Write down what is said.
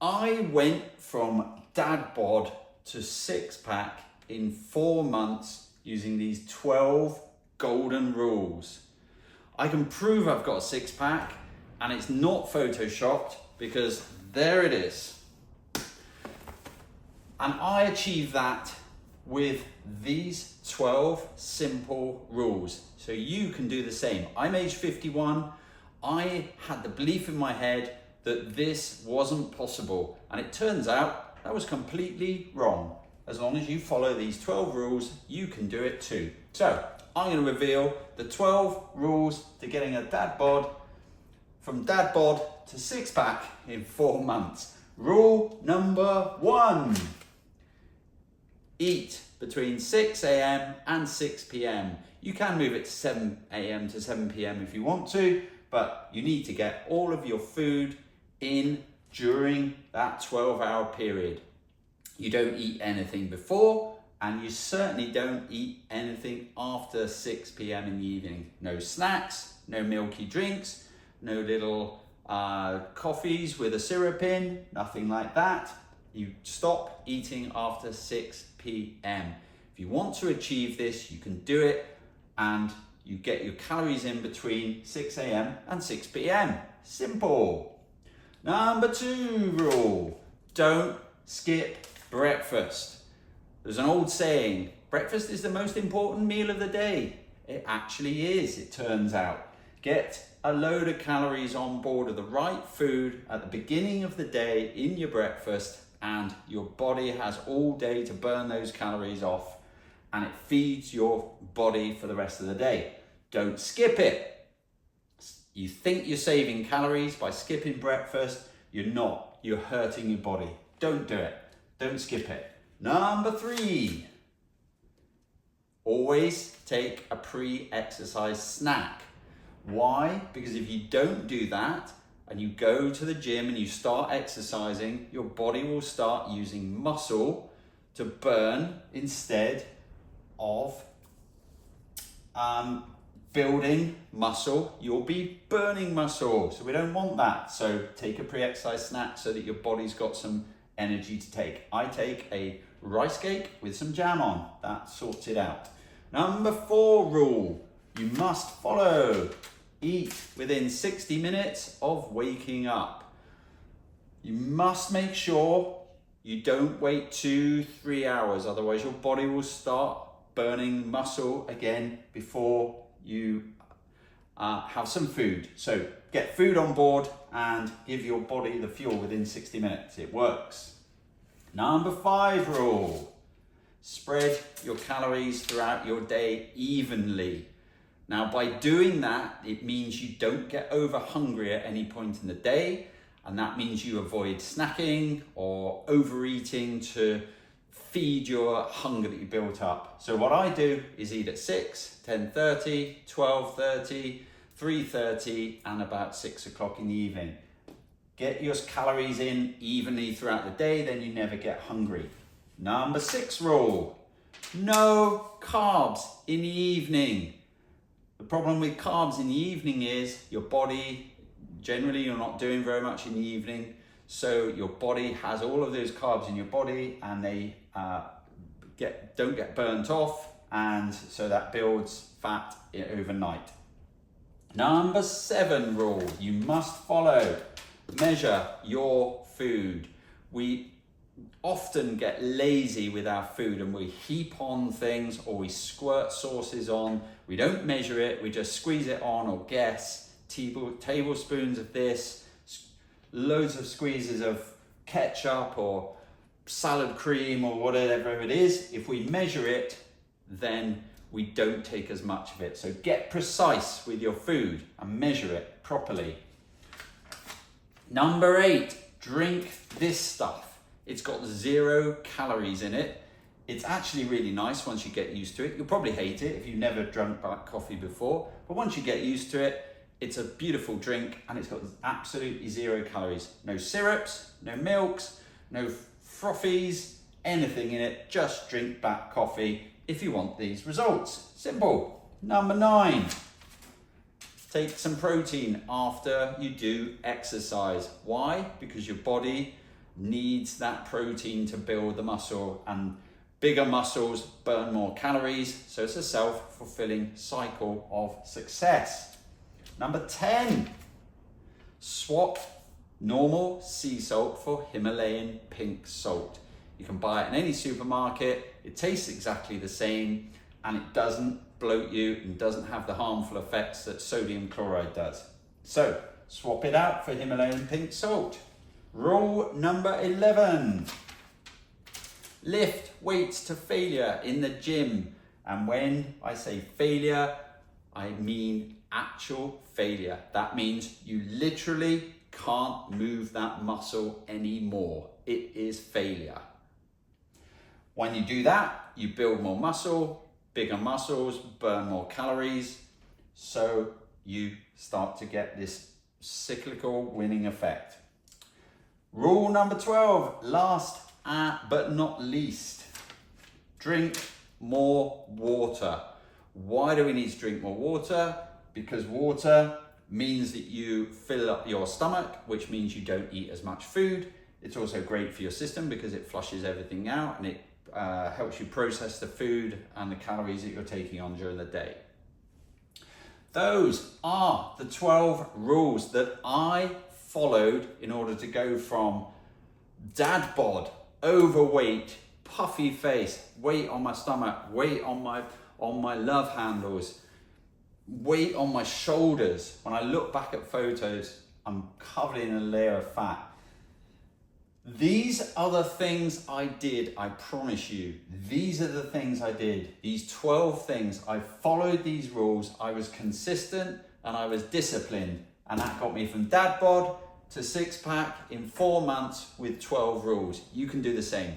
I went from dad bod to six pack in 4 months using these 12 golden rules. I can prove I've got a six pack and it's not photoshopped because there it is. And I achieved that with these 12 simple rules. So you can do the same. I'm age 51. I had the belief in my head that this wasn't possible. And it turns out that was completely wrong. As long as you follow these 12 rules, you can do it too. So I'm going to reveal the 12 rules to getting a dad bod from dad bod to six pack in 4 months. Rule number 1. Eat between 6 a.m. and 6 p.m. You can move it to 7 a.m. to 7 p.m. if you want to, but you need to get all of your food in during that 12-hour period. You don't eat anything before, and you certainly don't eat anything after 6 p.m. in the evening. No snacks, no milky drinks, no little coffees with a syrup in, nothing like that. You stop eating after 6 p.m. If you want to achieve this, you can do it, and you get your calories in between 6 a.m. and 6 p.m. Simple. Number 2 rule, don't skip breakfast. There's an old saying, breakfast is the most important meal of the day. It actually is, it turns out. Get a load of calories on board of the right food at the beginning of the day in your breakfast, and your body has all day to burn those calories off, and it feeds your body for the rest of the day. Don't skip it. You think you're saving calories by skipping breakfast. You're not. You're hurting your body. Don't do it. Don't skip it. Number 3. Always take a pre-exercise snack. Why? Because if you don't do that and you go to the gym and you start exercising, your body will start using muscle to burn instead of building muscle. You'll be burning muscle, so we don't want that. So take a pre-exercise snack so that your body's got some energy to take. I take a rice cake with some jam on. That sorts it out. Number 4 rule, you must follow. Eat within 60 minutes of waking up. You must make sure you don't wait 2-3 hours, otherwise your body will start burning muscle again before you have some food. So get food on board and give your body the fuel within 60 minutes. It works. Number 5 rule, spread your calories throughout your day evenly. Now, by doing that, it means you don't get over hungry at any point in the day, and that means you avoid snacking or overeating to feed your hunger that you built up. So what I do is eat at 6, 10:30, 12:30, 3:30, and about 6 o'clock in the evening. Get your calories in evenly throughout the day, then you never get hungry. Number 6 rule, no carbs in the evening. The problem with carbs in the evening is your body, generally you're not doing very much in the evening, so your body has all of those carbs in your body and they don't get burnt off, and so that builds fat overnight. Number 7 rule, you must follow. Measure your food. We often get lazy with our food and we heap on things or we squirt sauces on. We don't measure it, we just squeeze it on or guess. Tablespoons of this, loads of squeezes of ketchup or salad cream or whatever it is. If we measure it, then we don't take as much of it. So get precise with your food and measure it properly. Number 8, drink this stuff. It's got 0 calories in it. It's actually really nice once you get used to it. You'll probably hate it if you've never drunk black coffee before, but once you get used to it, it's a beautiful drink and it's got absolutely 0 calories. No syrups, no milks, no frothies, anything in it. Just drink black coffee if you want these results. Simple. Number 9, take some protein after you do exercise. Why? Because your body needs that protein to build the muscle, and bigger muscles burn more calories. So it's a self-fulfilling cycle of success. Number 10, swap normal sea salt for Himalayan pink salt. You can buy it in any supermarket. It tastes exactly the same, and it doesn't bloat you and doesn't have the harmful effects that sodium chloride does. So swap it out for Himalayan pink salt. Rule number 11, lift weights to failure in the gym. And when I say failure, I mean actual failure. That means you literally can't move that muscle anymore. It is failure. When you do that, you build more muscle. Bigger muscles burn more calories, so you start to get this cyclical winning effect. Rule number 12, last but not least, drink more water. Why do we need to drink more water? Because water means that you fill up your stomach, which means you don't eat as much food. It's also great for your system because it flushes everything out, and it helps you process the food and the calories that you're taking on during the day. Those are the 12 rules that I followed in order to go from dad bod, overweight, puffy face, weight on my stomach, weight on my love handles, weight on my shoulders. When I look back at photos, I'm covered in a layer of fat. These are the things I did, I promise you. These are the things I did. These 12 things, I followed these rules, I was consistent and I was disciplined. And that got me from dad bod to six pack in 4 months with 12 rules. You can do the same.